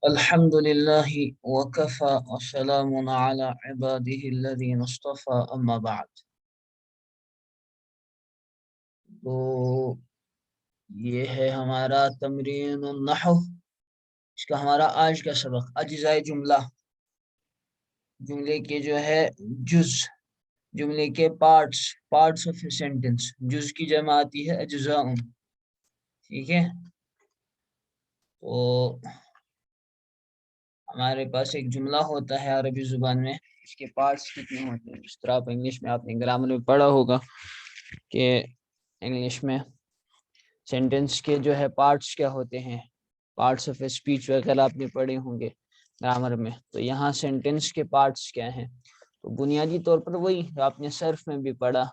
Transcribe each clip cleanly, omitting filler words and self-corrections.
الحمد لله وكفى وسلام على عباده الذين اصطفى اما بعد. تو یہ ہے ہمارا تمرین النحو، اس کا ہمارا آج کا سبق اجزائے جملہ، جملے کے جو ہے جز، جملے کے پارٹس آف سینٹینس. جز کی جمع آتی ہے اجزاء. ٹھیک ہے، تو ہمارے پاس ایک جملہ ہوتا ہے عربی زبان میں، اس کے پارٹس کتنے ہوتے ہیں. اس طرح آپ انگلش میں، آپ نے گرامر میں پڑھا ہوگا کہ انگلش میں سینٹینس کے جو ہے پارٹس کیا ہوتے ہیں، پارٹس آف اسپیچ وغیرہ آپ نے پڑھے ہوں گے گرامر میں. تو یہاں سینٹینس کے پارٹس کیا ہیں؟ تو بنیادی طور پر وہی آپ نے صرف میں بھی پڑھا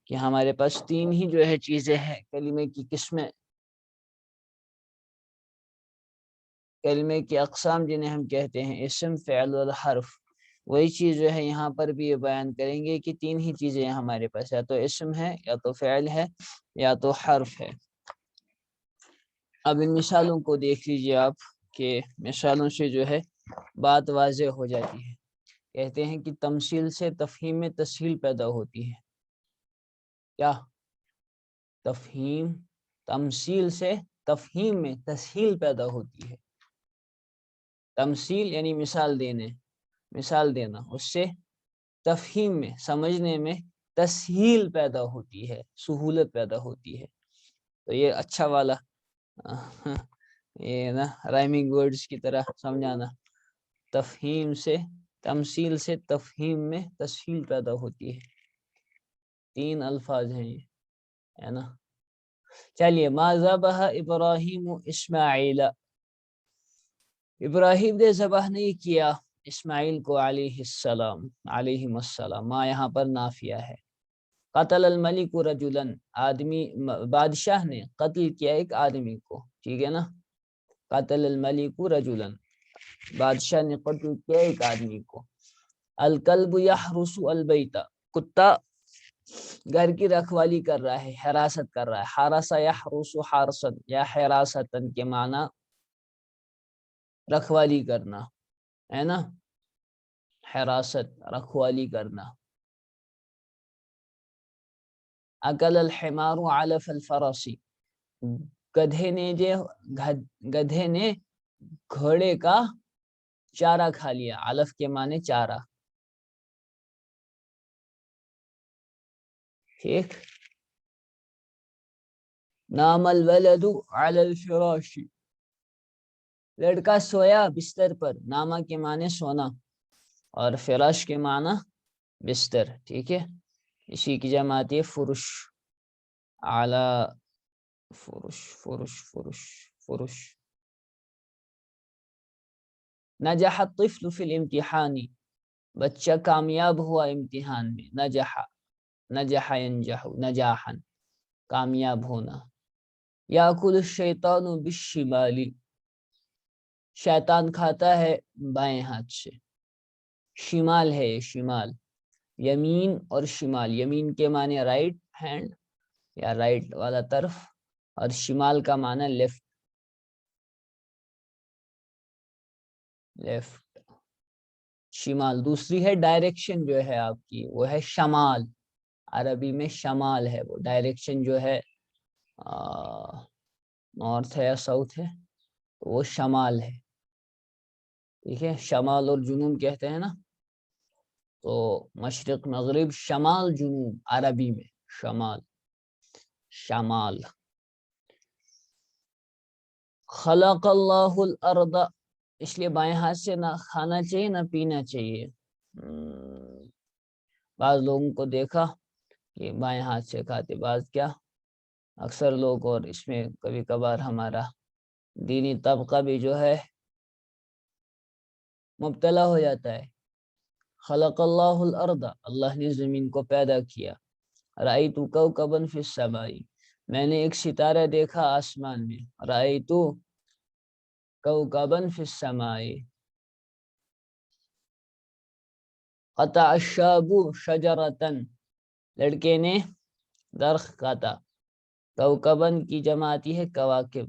کہ ہمارے پاس تین ہی جو ہے چیزیں ہیں کلمے کی قسمیں، کلمے کی اقسام جنہیں ہم کہتے ہیں اسم، فعل اور حرف. وہی چیز جو ہے یہاں پر بھی یہ بیان کریں گے کہ تین ہی چیزیں ہیں ہمارے پاس، یا تو اسم ہے، یا تو فعل ہے، یا تو حرف ہے. اب ان مثالوں کو دیکھ لیجیے آپ کہ مثالوں سے جو ہے بات واضح ہو جاتی ہے. کہتے ہیں کہ تمثیل سے تفہیم میں تسہیل پیدا ہوتی ہے. کیا؟ تفہیم، تمثیل سے تفہیم میں تسہیل پیدا ہوتی ہے. تمثیل یعنی مثال دینا، اس سے تفہیم میں، سمجھنے میں تسہیل پیدا ہوتی ہے، سہولت پیدا ہوتی ہے. تو یہ اچھا والا یہ نا رائمنگ ورڈز کی طرح سمجھانا. تفہیم سے، تمثیل سے تفہیم میں تسہیل پیدا ہوتی ہے. تین الفاظ ہیں یہ، ہے نا. چلیے، ما ذبح ابراہیم اسماعیل، ابراہیم نے ذبح نہیں کیا اسماعیل کو علیہ السلام، علیہم السلام. ما یہاں پر نافیہ ہے. قتل الملک رجلا، آدمی، بادشاہ نے قتل کیا ایک آدمی کو. ٹھیک ہے نا. قتل الملک رجلا، بادشاہ نے قتل کیا ایک آدمی کو. الکلب یحرس البیت، کتا گھر کی رکھوالی کر رہا ہے، حراست کر رہا ہے. حرس یحرس حرسا، یا حراستن کے معنی رکھوالی کرنا ہے نا، حراست، رکھوالی کرنا. اکل الحمار علف الفرس، گدھے نے گھوڑے کا چارہ کھا لیا. علف کے معنی چارہ. ٹھیک. نام الولد علی الفراش، لڑکا سویا بستر پر. نامہ کے معنی سونا، اور فراش کے معنی بستر. ٹھیک ہے، اسی کی جمع آتی ہے فرش. اعلی فرش، فرش فرش فرش. نجح الطفل فی الامتحان، بچہ کامیاب ہوا امتحان میں. نجح ینجح، نجاحا، کامیاب ہونا. یاکل الشیطان بالشمال، شیطان کھاتا ہے بائیں ہاتھ سے. شمال ہے یہ، شمال، یمین اور شمال. یمین کے معنی رائٹ ہینڈ یا رائٹ والا طرف، اور شمال کا معنی لیفٹ، لیفٹ، شمال. دوسری ہے ڈائریکشن جو ہے آپ کی، وہ ہے شمال. عربی میں شمال ہے وہ ڈائریکشن جو ہے، نارتھ ہے یا ساؤتھ ہے، وہ شمال ہے. ٹھیک ہے، شمال اور جنوب کہتے ہیں نا، تو مشرق مغرب، شمال جنوب عربی میں شمال، شمال. خلق اللہ الارض، اس لیے بائیں ہاتھ سے نہ کھانا چاہیے نہ پینا چاہیے. بعض لوگوں کو دیکھا کہ بائیں ہاتھ سے کھاتے، بعض کیا، اکثر لوگ، اور اس میں کبھی کبھار ہمارا دینی طبقہ بھی جو ہے مبتلا ہو جاتا ہے. خلق اللہ الارض، اللہ نے زمین کو پیدا کیا. رأیت کوکبا فی السماء، میں نے ایک ستارہ دیکھا آسمان میں. رأیت کوکبا فی السماء. قطع الشاب شجرۃ، لڑکے نے درخت کاٹا. کوکبن کی جمع آتی ہے کواکب.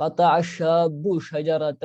قطع الشاب شجرة،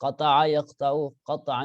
قطع يقطع قطعا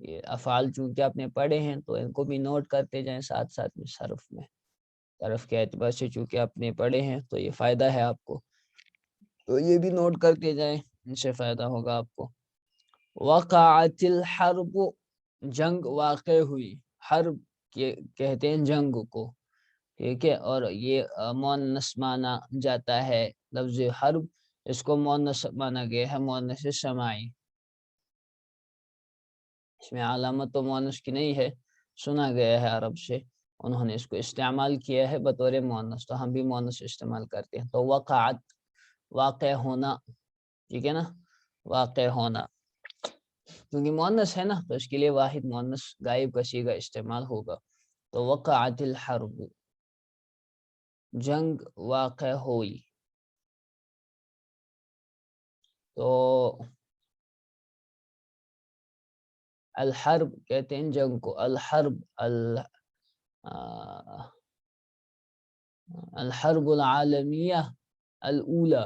یہ افعال چونکہ آپ نے پڑھے ہیں تو ان کو بھی نوٹ کرتے جائیں ساتھ ساتھ میں صرف میں، صرف کے اعتبار سے چونکہ آپ نے پڑھے ہیں تو یہ فائدہ ہے آپ کو، تو یہ بھی نوٹ کرتے جائیں، ان سے فائدہ ہوگا آپ کو۔ وقعت الحرب، جنگ واقع ہوئی، حرب کہتے ہیں جنگ کو، ٹھیک ہے، اور یہ مؤنث مانا جاتا ہے لفظ حرب، اس کو مؤنث مانا گیا ہے، مؤنث سماعی، اس میں علامت تو مؤنث کی نہیں ہے، سنا گیا ہے عرب سے، انہوں نے اس کو استعمال کیا ہے بطور مؤنث، تو ہم بھی مؤنث استعمال کرتے ہیں۔ تو وقعت، واقع ہونا، ٹھیک ہے نا، واقع ہونا، کیونکہ مؤنث ہے نا تو اس کے لیے واحد مؤنث غائب کا صیغہ استعمال ہوگا۔ تو وقعت الحرب، جنگ واقع ہوئی۔ تو الحرب کہتے ہیں جنگ کو، الحرب الحرب العالمیہ الاولی،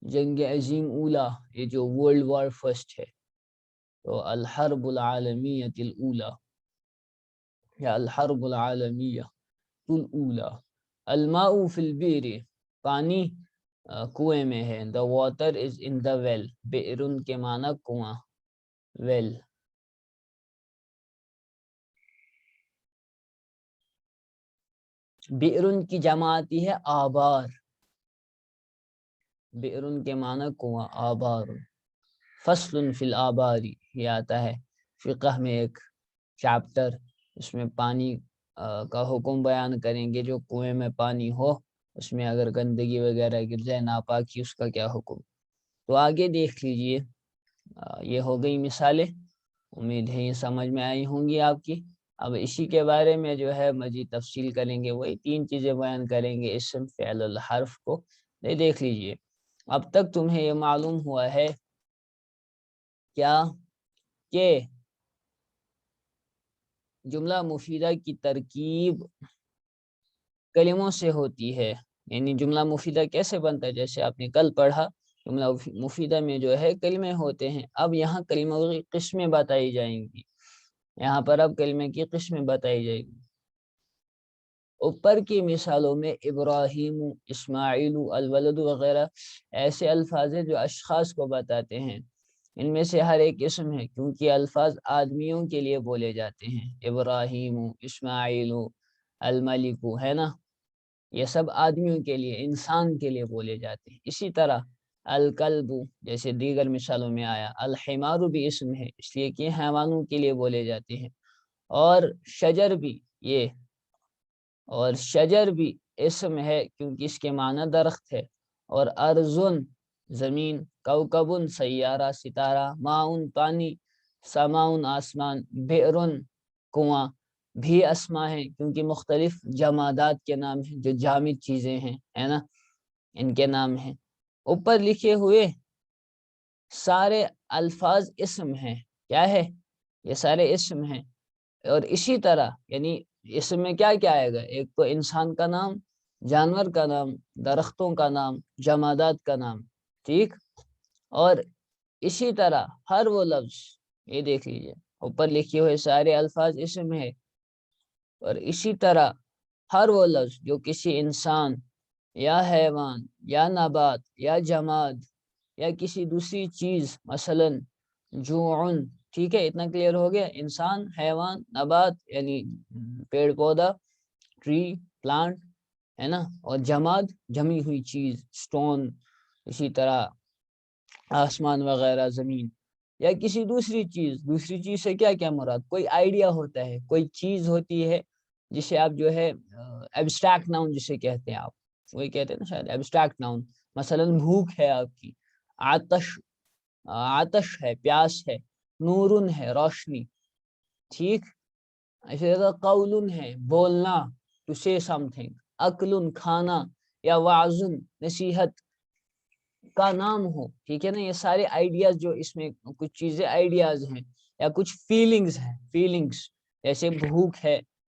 جنگ عظیم اولا، یہ جو ورلڈ وار فرسٹ ہے، تو الحرب العالمیہ الاولی یا الحرب العالمیہ الاولی۔ الماء فی البئر، پانی کنویں میں ہے، the water is in the well، بئر کے معنی کنواں، well۔ بئر کی جمع آتی ہے آبار، بئر کے معنی کنواں، آبار۔ فصل فی الآباری، یہ آتا ہے فقہ میں ایک چیپٹر، اس میں پانی کا حکم بیان کریں گے، جو کنویں میں پانی ہو اس میں اگر گندگی وغیرہ گر جائے، ناپاکی، اس کا کیا حکم۔ تو آگے دیکھ لیجئے، یہ ہو گئی مثالیں، امید ہے یہ سمجھ میں آئی ہوں گی آپ کی۔ اب اسی کے بارے میں جو ہے مزید تفصیل کریں گے، وہی 3 چیزیں بیان کریں گے، اسم، فعل، الحرف کو۔ یہ دیکھ لیجئے، اب تک تمہیں یہ معلوم ہوا ہے کیا کہ جملہ مفیدہ کی ترکیب کلموں سے ہوتی ہے، یعنی جملہ مفیدہ کیسے بنتا ہے، جیسے آپ نے کل پڑھا، جملہ مفیدہ میں جو ہے کلمے ہوتے ہیں، اب یہاں کلموں کی قسمیں بتائی جائیں گی، یہاں پر اب کلمے کی قسمیں بتائی جائیں گی۔ اوپر کی مثالوں میں ابراہیم، اسماعیل، الولد وغیرہ ایسے الفاظ ہیں جو اشخاص کو بتاتے ہیں، ان میں سے ہر ایک اسم ہے کیونکہ الفاظ آدمیوں کے لیے بولے جاتے ہیں، ابراہیم، اسماعیل، الملک، ہے نا، یہ سب آدمیوں کے لیے، انسان کے لیے بولے جاتے ہیں۔ اسی طرح الکلب، جیسے دیگر مثالوں میں آیا، الحمار بھی اسم ہے اس لیے کہ حیوانوں کے لیے بولے جاتے ہیں، اور شجر بھی، یہ اور شجر بھی اسم ہے کیونکہ اس کے معنی درخت ہے، اور ارضن زمین، کوکبن سیارہ ستارہ، ماؤن پانی، سماؤن آسمان، بئرن کنواں بھی اسما ہیں کیونکہ مختلف جمادات کے نام ہیں، جو جامد چیزیں ہیں، ہے نا، ان کے نام ہیں۔ اوپر لکھے ہوئے سارے الفاظ اسم ہیں، کیا ہے، یہ سارے اسم ہیں، اور اسی طرح یعنی اس میں کیا کیا آئے گا، ایک تو انسان کا نام، جانور کا نام، درختوں کا نام، جمادات کا نام، ٹھیک، اور اسی طرح ہر وہ لفظ، یہ دیکھ لیجئے اوپر لکھے ہوئے سارے الفاظ اسم ہے، اور اسی طرح ہر وہ لفظ جو کسی انسان یا حیوان یا نبات یا جماد یا کسی دوسری چیز، مثلا جوعن، ٹھیک ہے، اتنا کلیئر ہو گیا، انسان، حیوان، نبات یعنی پیڑ پودا، ٹری، پلانٹ، ہے نا، اور جماد جمی ہوئی چیز، سٹون، اسی طرح آسمان وغیرہ، زمین، یا کسی دوسری چیز سے کیا کیا مراد، کوئی آئیڈیا ہوتا ہے، کوئی چیز ہوتی ہے جسے آپ جو ہے ایبسٹریکٹ ناؤن جسے کہتے ہیں، آپ وہی کہتے ہیں نا شاید ایبسٹریکٹ ناؤن، مثلا بھوک ہے آپ کی، آتش ہے، پیاس ہے، نورن ہے، روشنی، ٹھیک، اسی طرح قولن ہے، بولنا، ٹو سے سم تھنگ، عقلن کھانا، یا وعظن نصیحت کا نام ہو، ٹھیک ہے نا، یہ سارے آئیڈیاز جو اس میں کچھ چیزیں آئیڈیاز ہیں، یا کچھ فیلنگز ہیں، فیلنگز جیسے بھوک ہے،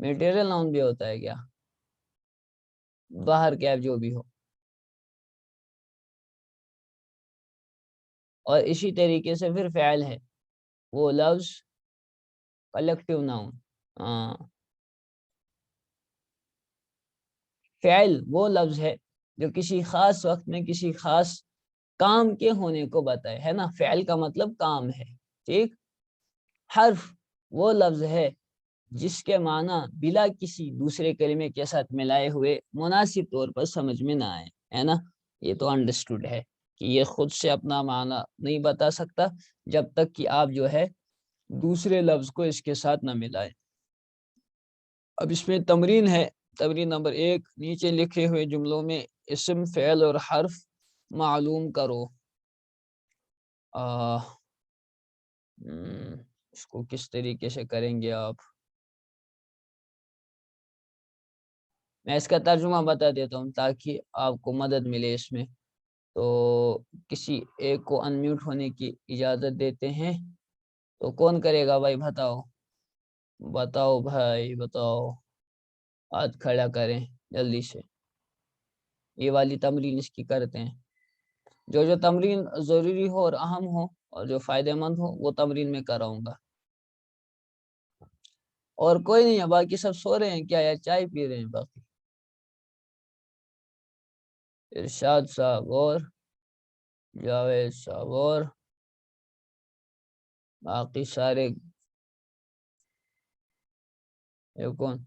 میٹیریل ناؤن بھی ہوتا ہے کیا؟ باہر کیف جو بھی ہو. اور اسی طریقے سے پھر فعل ہے وہ لفظ کلیکٹیو ناؤن. فعل وہ لفظ ہے جو کسی خاص وقت میں کسی خاص کام کے ہونے کو بتائے، ہے نا. فعل کا مطلب کام ہے، ٹھیک. حرف وہ لفظ ہے جس کے معنی بلا کسی دوسرے کلمے کے ساتھ ملائے ہوئے مناسب طور پر سمجھ میں نہ آئے، ہے نا. یہ تو انڈرسٹوڈ ہے کہ یہ خود سے اپنا معنی نہیں بتا سکتا جب تک کہ آپ جو ہے دوسرے لفظ کو اس کے ساتھ نہ ملائے. اب اس میں تمرین ہے. تمرین نمبر 1، نیچے لکھے ہوئے جملوں میں اسم، فعل اور حرف معلوم کرو. اس کو کس طریقے سے کریں گے آپ؟ میں اس کا ترجمہ بتا دیتا ہوں تاکہ آپ کو مدد ملے اس میں. تو کسی ایک کو انمیوٹ ہونے کی اجازت دیتے ہیں. تو کون کرے گا بھائی؟ بتاؤ بھائی بتاؤ. ہاتھ کھڑا کریں جلدی سے. یہ والی تمرین اس کی کرتے ہیں. جو تمرین ضروری ہو اور اہم ہو اور جو فائدہ مند ہو وہ تمرین میں کراؤں گا. اور کوئی نہیں ہے؟ باقی سب سو رہے ہیں کیا یا چائے پی رہے ہیں باقی؟ ارشاد صاحب اور جاوید صاحب اور باقی سارے. یہ کون؟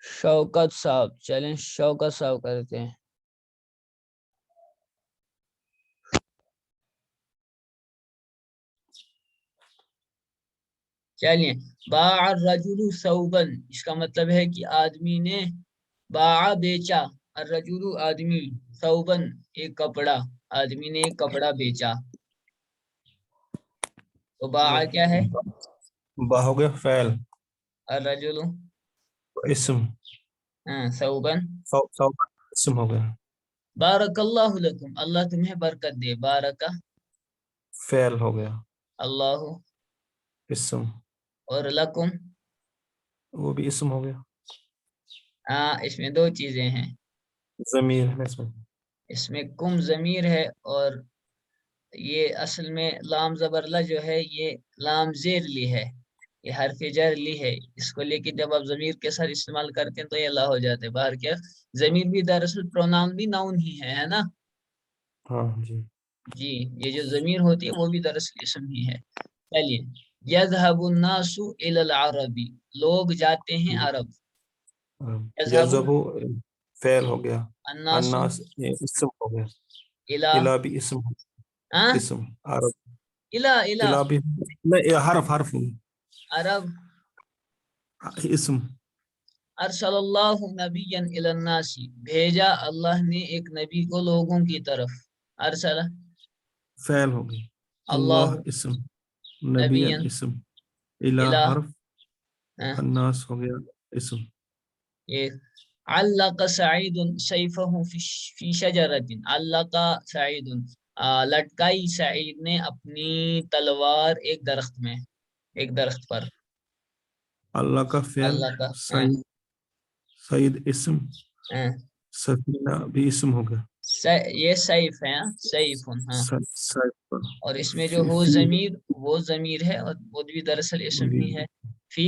شوکت صاحب. چلیں شوکت صاحب کرتے ہیں. چلیے. باع الرجل ثوبا، اس کا مطلب ہے کہ آدمی نے باع بیچا، الرجل آدمی، ثوبا ایک کپڑا، آدمی نے ایک کپڑا بیچا. تو باع کیا ہے؟ با ہو گیا فعل، الرجل اسم، ثوبا اسم ہو گیا. بارک اللہ لکم، اللہ تمہیں برکت دے. بارک فعل ہو گیا. اللہ اسم، اور لکم وہ بھی اسم ہو گیا. اس میں دو چیزیں ہیں. ضمیر ہے اس میں. اس میں کم ضمیر ہے اور یہ اصل میں لام زبر لا جو ہے یہ لام زیر لی ہے، یہ حرف جر لی ہے. اس کو لے کے جب آپ ضمیر کے ساتھ استعمال کرتے ہیں تو یہ لا ہو جاتے ہیں. باہر کیا ضمیر بھی دراصل پروناؤن بھی ناؤن ہی ہے نا. ہاں جی. جی یہ جو ضمیر ہوتی ہے وہ بھی دراصل اسم ہی ہے. چلیے. یذهب الناس الى العرب، لوگ جاتے ہیں عرب. یذهب یذهب فعل ہو گیا. الناس الناس اسم ہو گیا. الى الا بھی اسم، اسم عرب. الى الا بھی نہیں، حرف عرب. اسم. ارسل اللہ نبیا الی الناس، بھیجا اللہ نے ایک نبی کو لوگوں کی طرف. ارسل فعل ہو گیا. اللہ اللہ اسم، نبی نبیا اسم، الا الی حرف، الناس ہو گیا اسم. ایک. علق سعید سیفہ فی شجرۃ، علق سعید لٹکائی سعید نے اپنی تلوار ایک درخت میں، ایک درخت پر. اللہ کا فعل، اللہ کا سعید اسم، سفینہ بھی اسم ہو گیا. یہ سیف ہے، سیف. ہاں. اور اس میں جو ہو ضمیر وہ ضمیر ہے اور وہ بھی دراصل اسم ہی ہے. فی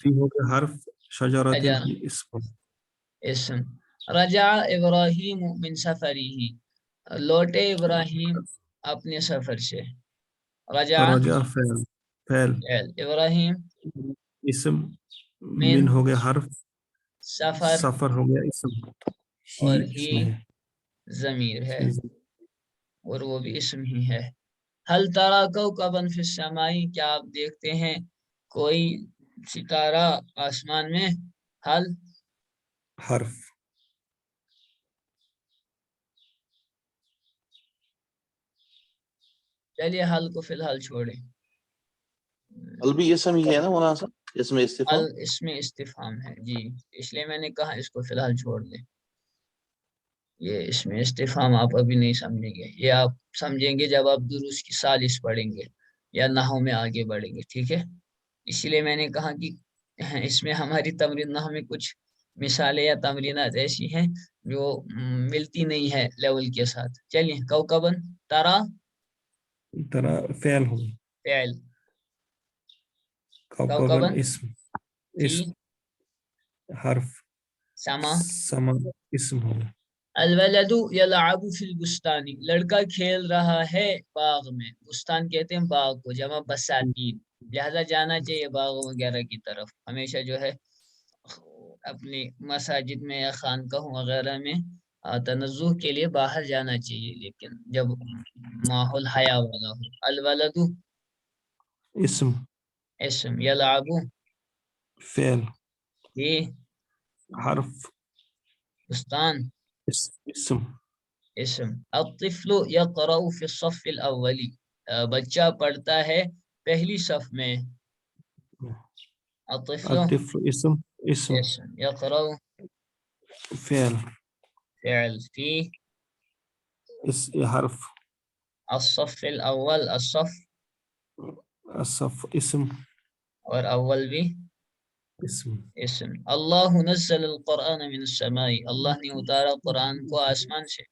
ہو گیا حرف، شجرۃ بھی اسم. اسم. رجع ابراہیم من سفرہ، لوٹے ابراہیم اپنے سفر سے. رجع فعل، ابراہیم اسم، من من ہو گیا حرف، سفر سفر ہو گیا اسم. ہی اور اس ہی میں ہے، ضمیر ہے اور وہ بھی اسم ہی ہے. هل ترى كوكبا في السماء، کیا آپ دیکھتے ہیں کوئی ستارہ آسمان میں؟ حل حرف. چلیے حل کو فی الحال چھوڑیں. حل بھی اسم ہی ہے نا مولانا صاحب، اسم استفہام. اس میں استفہام ہے جی، اس لیے میں نے کہا اس کو فی الحال چھوڑ دیں. یہ اس میں استفہام آپ ابھی نہیں سمجھیں گے، یہ آپ سمجھیں گے جب آپ دروس کی سالس پڑھیں گے یا نحو میں آگے بڑھیں گے، ٹھیک ہے؟ اسی لیے میں نے کہا کہ اس میں ہماری تمرین نحو میں کچھ مثالیں یا تمرینات ایسی ہیں جو ملتی نہیں ہے لیول کے ساتھ. چلیے، کوکبن تارا ترى فعل هو. فعل، كوكبا اسم فی حرف. سما سما اسم هو. الولد یلعب فی البستان، لڑکا کھیل رہا ہے باغ میں. بستان کہتے ہیں باغ کو، جمع بساتین. لہذا جانا چاہیے باغوں وغیرہ کی طرف ہمیشہ جو ہے اپنی مساجد میں یا خانقاہوں وغیرہ میں تنزہ کے لیے باہر جانا چاہیے، لیکن جب ماحول حیا والا ہو. الولد اسم اسم، یلعب فعل فی حرف. بستان اسم اسم. الطفل یقرأ فی الصف الاولی، بچہ پڑھتا ہے پہلی صف میں. الطفل الطفل اسم اسم، یقرأ فعل فعل، فی حرف. الصف الاول، الصف الصف اسم اور اول بھی اسم. اسم. اللہ نزل القرآن من السماء، اللہ نے اتارا قرآن کو آسمان سے.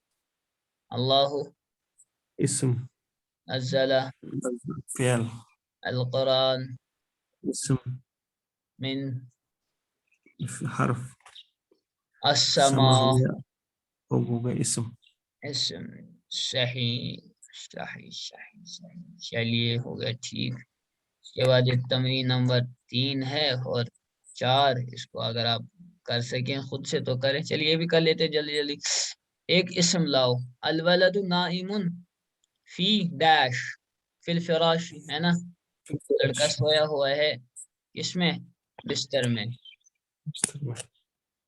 اللہ اسم نزل فعل القرآن اسم من حرف. السماء هو اسم. اسم. صحیح صحیح صحیح صحیح. چلیے، ہو گیا ٹھیک. اس کے بعد یہ تمرین نمبر 3 ہے اور 4، اس کو اگر آپ کر سکیں خود سے تو کریں. چلیے یہ بھی کر لیتے جلدی جلدی. ایک اسم لاؤ. الولد نائم فی ڈیش فی الفراش، ہے نا؟ لڑکا سویا ہوا ہے کس میں؟ بستر میں.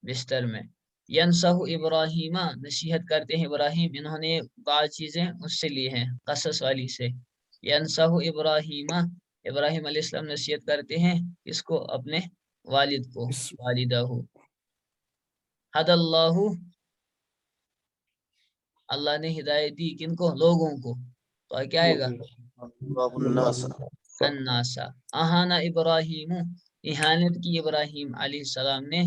بستر میں. ینصح ابراہیم، نصیحت کرتے ہیں ابراہیم. انہوں نے بعض چیزیں اس سے لی ہیں قصص والی سے. ینصح ابراہیم، ابراہیم علیہ السلام نصیحت کرتے ہیں اس کو؟ اپنے والد کو. والدہ ہو. حد اللہ، اللہ نے ہدایت دی کن کو؟ لوگوں کو. تو کیا آئے گا؟ باب الناس. الناسا. اہانا ابراہیم، اہانت کی ابراہیم علیہ السلام نے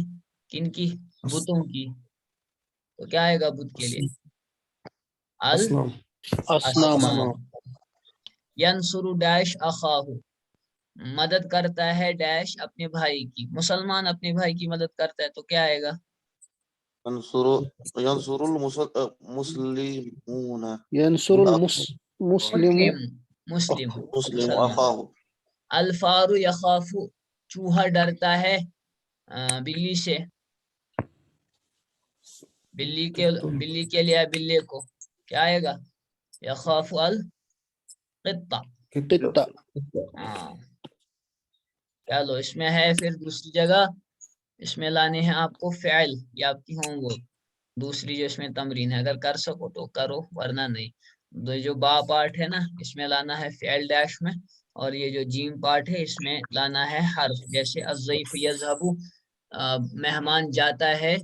کن کی؟ بتوں کی. تو کیا آئے گا بت کے لیے؟ اسلام. الاسنام. ینصر ڈیش اخاہ، مدد کرتا ہے ڈیش اپنے بھائی کی. مسلمان اپنے بھائی کی مدد کرتا ہے تو کیا آئے گا؟ ينصر المسلمون. ينصر المسلم مسلم مسلم مسلمان. اخاه. الفار یخاف، چوہا ڈرتا ہے بلی سے. بلی کے لیے بلے کو کیا آئے گا؟ یخاف القطہ. قطة. ہاں. چلو اس میں ہے پھر دوسری جگہ، اس میں لانے ہیں آپ کو فعل، یہ آپ کی ہوم ورک دوسری جو اس میں تمرین ہے. اگر کر سکو تو کرو ورنہ نہیں. جو با پارٹ ہے نا اس میں لانا ہے فعل ڈیش میں، اور یہ جو جیم پارٹ ہے اس میں لانا ہے حرف. جیسے الضیف یذهب، مہمان جاتا ہے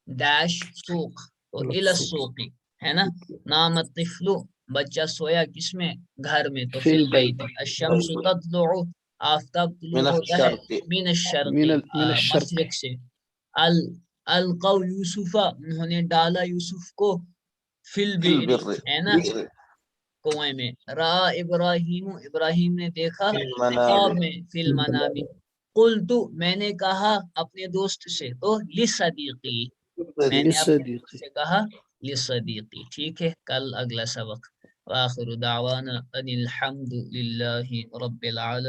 ڈیش سوق، تو الی السوق ہے نا. نام الطفل، بچہ سویا کس میں؟ گھر میں، تو فی البیت. الشمس تطلع، آفتاب طلوع من ہوتا ہے الشرق. من الشرق، من الشرق. مشرق سے. القوا یوسف، انہوں نے ڈالا یوسف کو فی في البئر، البر. ہے نا، کنویں میں. را ابراہیم، ابراہیم نے دیکھا في المنام. خواب میں. فی المنام. قلت، میں نے کہا اپنے دوست سے، تو لصدیقی، میں نے اپنے دوست سے کہا لصدیقی. ٹھیک ہے، کل اگلا سبق. وآخر دعوانا ان الحمد للہ رب العالمین.